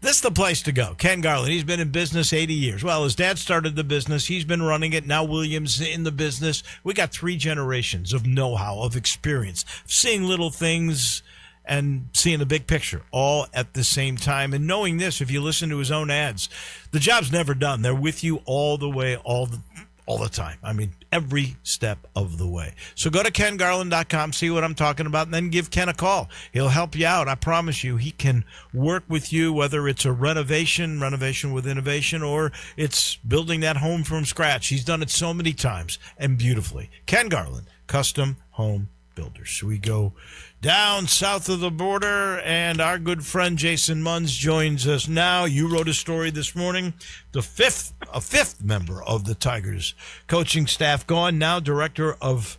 this is the place to go. Ken Garland, he's been in business 80 years. Well, his dad started the business. He's been running it. Now William's in the business. We got 3 generations of know-how, of experience, seeing little things and seeing the big picture all at the same time. And knowing this, if you listen to his own ads, the job's never done. They're with you all the way, all the time. I mean, every step of the way. So go to kengarland.com, see what I'm talking about, and then give Ken a call. He'll help you out. I promise you, he can work with you, whether it's a renovation with innovation, or it's building that home from scratch. He's done it so many times and beautifully. Ken Garland, Custom Home Builders. So we go down south of the border, and our good friend Jason Munz joins us now. You wrote a story this morning. A fifth member of the Tigers coaching staff gone. Now director of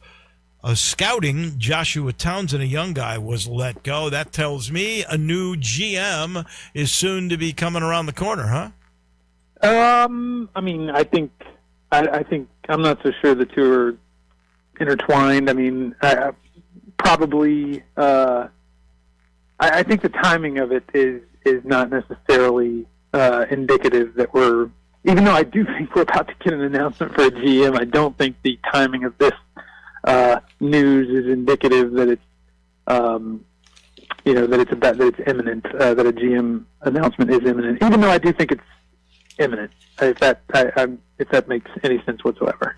scouting, Joshua Townsend, a young guy, was let go. That tells me a new GM is soon to be coming around the corner, huh? I mean, I think I'm not so sure the two are intertwined. I mean, probably, I think the timing of it is not necessarily indicative that we're, even though I do think we're about to get an announcement for a GM, I don't think the timing of this news is indicative that it's, that it's imminent, that a GM announcement is imminent, even though I do think it's imminent, if that makes any sense whatsoever.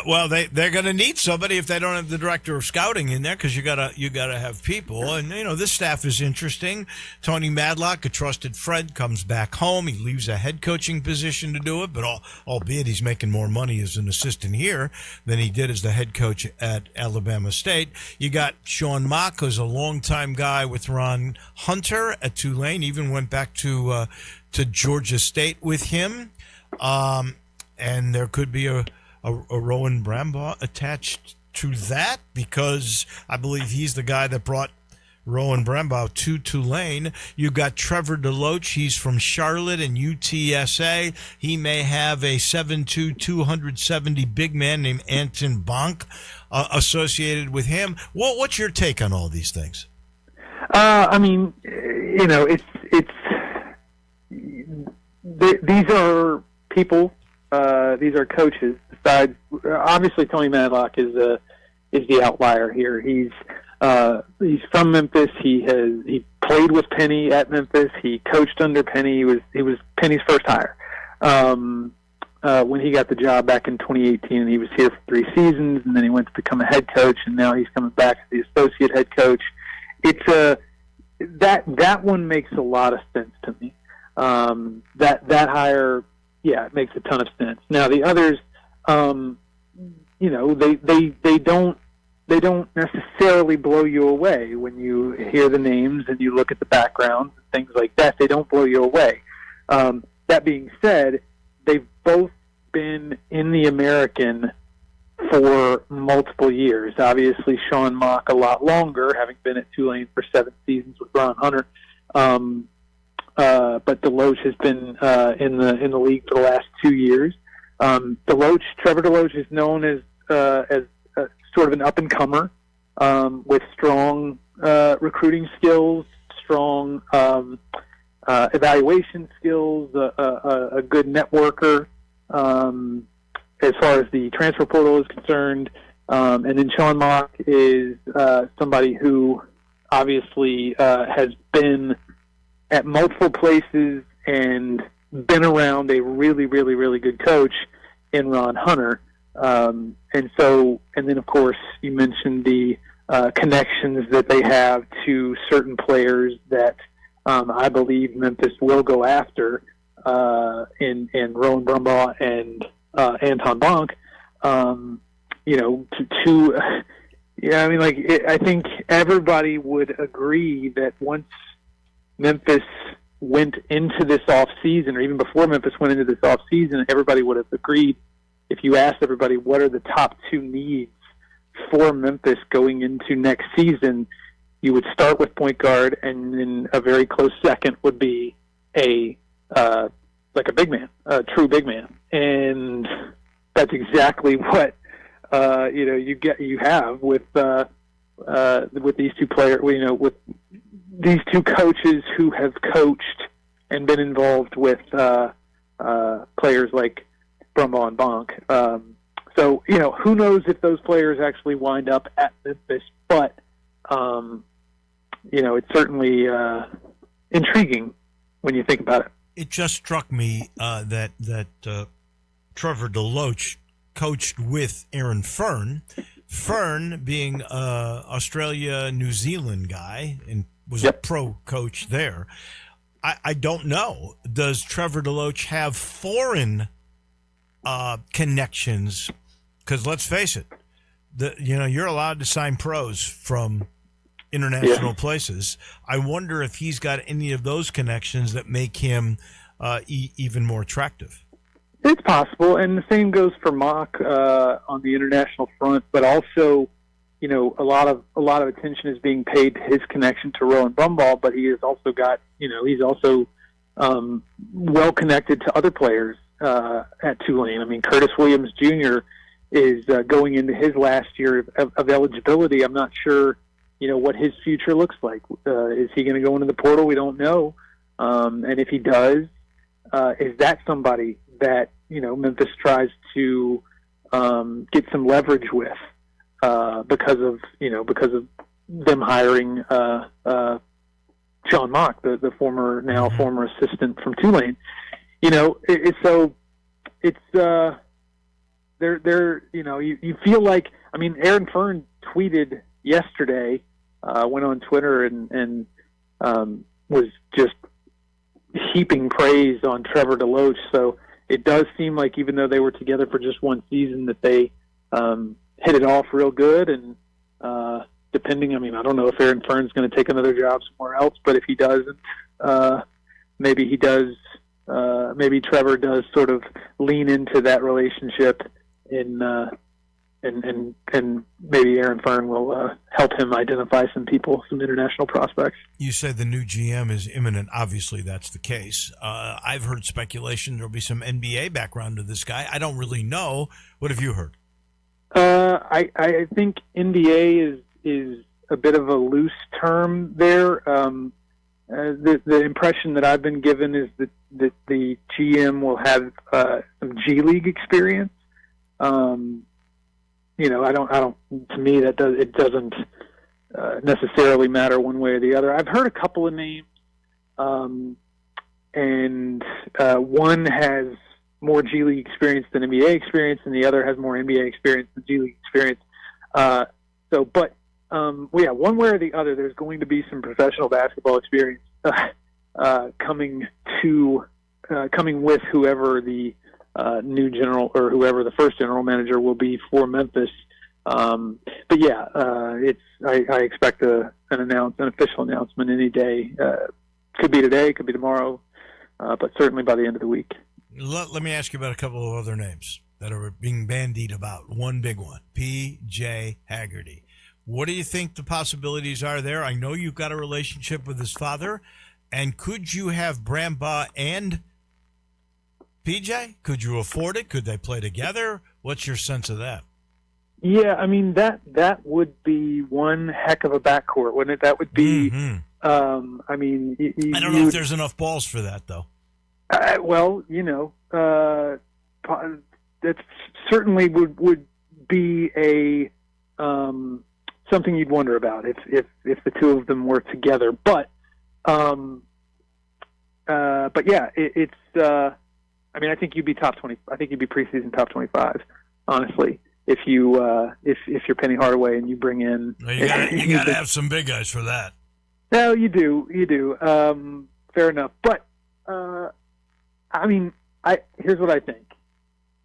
Well, they're going to need somebody if they don't have the director of scouting in there, because you gotta have people. And this staff is interesting. Tony Madlock, a trusted friend, comes back home. He leaves a head coaching position to do it, but albeit he's making more money as an assistant here than he did as the head coach at Alabama State. You got Sean Mock, who's a longtime guy with Ron Hunter at Tulane. Even went back to Georgia State with him, and there could be a Rowan Brambaugh attached to that, because I believe he's the guy that brought Rowan Brambaugh to Tulane. You've got Trevor DeLoach. He's from Charlotte and UTSA. He may have a 7'2", 270 big man named Anton Bonk associated with him. What's your take on all these things? I mean, these are people. These are coaches. Besides, obviously, Tony Madlock is the outlier here. He's from Memphis. He played with Penny at Memphis. He coached under Penny. He was Penny's first hire when he got the job back in 2018. And he was here for 3 seasons, and then he went to become a head coach, and now he's coming back as the associate head coach. It's that one makes a lot of sense to me. That hire. Yeah, it makes a ton of sense. Now the others, they don't necessarily blow you away when you hear the names and you look at the backgrounds and things like that. They don't blow you away. That being said, they've both been in the American for multiple years. Obviously, Sean Mock a lot longer, having been at Tulane for 7 seasons with Ron Hunter. But DeLoach has been in the league for the last 2 years. Trevor DeLoach is known as sort of an up and comer with strong recruiting skills, strong evaluation skills, a good networker as far as the transfer portal is concerned. And then Sean Mock is somebody who obviously has been at multiple places and been around a really, really, really good coach in Ron Hunter. And then, of course, you mentioned the connections that they have to certain players that I believe Memphis will go after in Rowan Brumbaugh and Anton Bonk. I think everybody would agree that once Memphis went into this off season, or even before Memphis went into this off season, everybody would have agreed. If you asked everybody what are the top two needs for Memphis going into next season, you would start with point guard, and then a very close second would be a big man, a true big man, and that's exactly what you have with these two players. With these two coaches who have coached and been involved with players like Brumbaugh and Bonk. So who knows if those players actually wind up at Memphis, but it's certainly intriguing when you think about it. It just struck me that Trevor DeLoach coached with Aaron Fern. Fern being Australia, New Zealand guy, and was a pro coach there. I don't know. Does Trevor DeLoach have foreign connections? Because let's face it, you're allowed to sign pros from international places. I wonder if he's got any of those connections that make him even more attractive. It's possible, and the same goes for Mock on the international front. But also, a lot of attention is being paid to his connection to Rowan Brumbaugh. But he has also got, he's also well connected to other players at Tulane. I mean, Curtis Williams Jr. is going into his last year of eligibility. I'm not sure, what his future looks like. Is he going to go into the portal? We don't know. And if he does, is that somebody that Memphis tries to get some leverage with because of them hiring Sean Mock, the former assistant from Tulane. You feel like, Aaron Fern tweeted yesterday, went on Twitter and was just heaping praise on Trevor DeLoach. So it does seem like even though they were together for just one season, that they hit it off real good. And depending, I don't know if Aaron Fern's going to take another job somewhere else, but if he doesn't, maybe he does. Maybe Trevor does sort of lean into that relationship, and maybe Aaron Fern will help him identify some people, some international prospects. You say the new GM is imminent. Obviously, that's the case. I've heard speculation there'll be some NBA background to this guy. I don't really know. What have you heard? I think NBA is a bit of a loose term there. The impression that I've been given is that the GM will have some G League experience. To me, it doesn't necessarily matter one way or the other. I've heard a couple of names, and one has more G League experience than NBA experience, and the other has more NBA experience than G League experience. One way or the other, there's going to be some professional basketball experience coming with whoever the new general or whoever the first general manager will be for Memphis. I expect an official announcement any day. Could be today, could be tomorrow, but certainly by the end of the week. Let me ask you about a couple of other names that are being bandied about. One big one, P.J. Haggerty. What do you think the possibilities are there? I know you've got a relationship with his father, and could you have Brumbaugh and PJ? Could you afford it? Could they play together? What's your sense of that? Yeah, I mean that would be one heck of a backcourt, wouldn't it? That would be. I mean, I don't know if there's enough balls for that, though. Well, that certainly would be a something you'd wonder about if the two of them were together. But yeah, it's. I mean, I think you'd be top 20. I think you'd be preseason top 25. Honestly, if you're Penny Hardaway and you bring in, You got to have some big guys for that. No, you do. Fair enough. But I mean, here's what I think.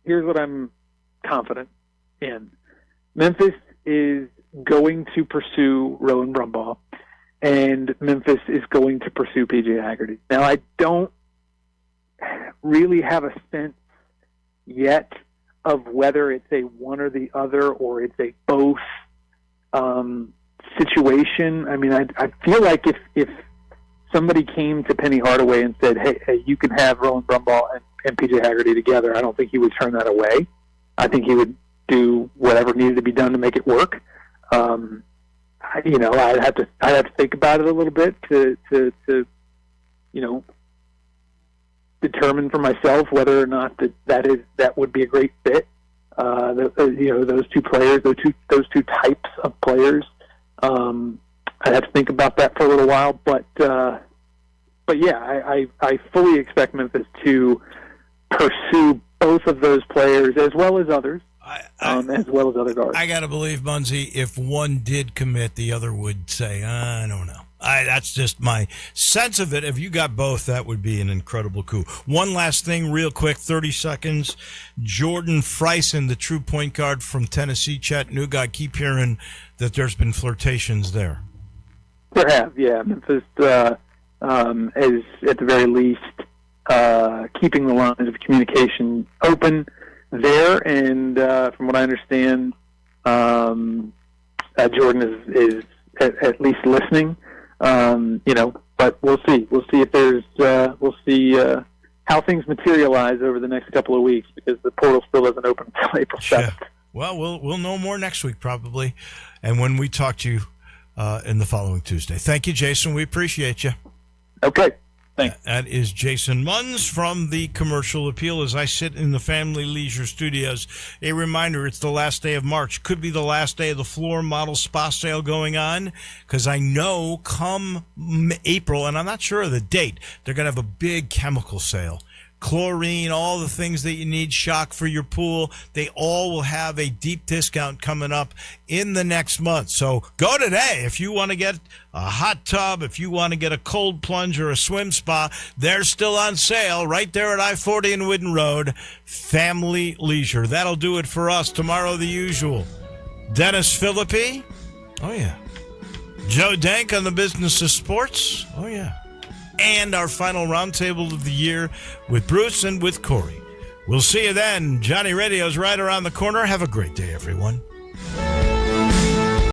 Here's what I'm confident in. Memphis is going to pursue Rowan Brumbaugh, and Memphis is going to pursue PJ Haggerty. Now, I don't really have a sense yet of whether it's a one or the other or it's a both situation. I mean, I feel like if somebody came to Penny Hardaway and said, hey, you can have Rowan Brumbaugh and PJ Haggerty together, I don't think he would turn that away. I think he would do whatever needed to be done to make it work. I'd have to think about it a little bit to determine for myself whether or not that would be a great fit. Those two players, those two types of players. I'd have to think about that for a little while, but yeah, I fully expect Memphis to pursue both of those players as well as others, as well as other guards. I got to believe, Munzie, if one did commit, the other would say, I don't know. That's just my sense of it. If you got both, that would be an incredible coup. One last thing, real quick, 30 seconds. Jordan Freisen, the true point guard from Tennessee, Chattanooga. I keep hearing that there's been flirtations there. There have, yeah. Memphis is, at the very least, keeping the lines of communication open there. And from what I understand, Jordan is at least listening. But we'll see. We'll see if there's. We'll see how things materialize over the next couple of weeks because the portal still isn't open until April 7th. Yeah. Well, we'll know more next week probably, and when we talk to you in the following Tuesday. Thank you, Jason. We appreciate you. Okay. Thanks. That is Jason Munz from the Commercial Appeal. As I sit in the Family Leisure Studios, a reminder, it's the last day of March. Could be the last day of the floor model spa sale going on, because I know come April, and I'm not sure of the date, they're going to have a big chemical sale. Chlorine, all the things that you need, shock for your pool, they all will have a deep discount coming up in the next month. So go today if you want to get a hot tub, if you want to get a cold plunge or a swim spa. They're still on sale right there at I-40 and Whidden Road. Family Leisure. That'll do it for us. Tomorrow, the usual. Dennis Philippi. Oh, yeah. Joe Dank on the business of sports. Oh, yeah. And our final roundtable of the year with Bruce and with Corey. We'll see you then. Johnny Radio's right around the corner. Have a great day, everyone.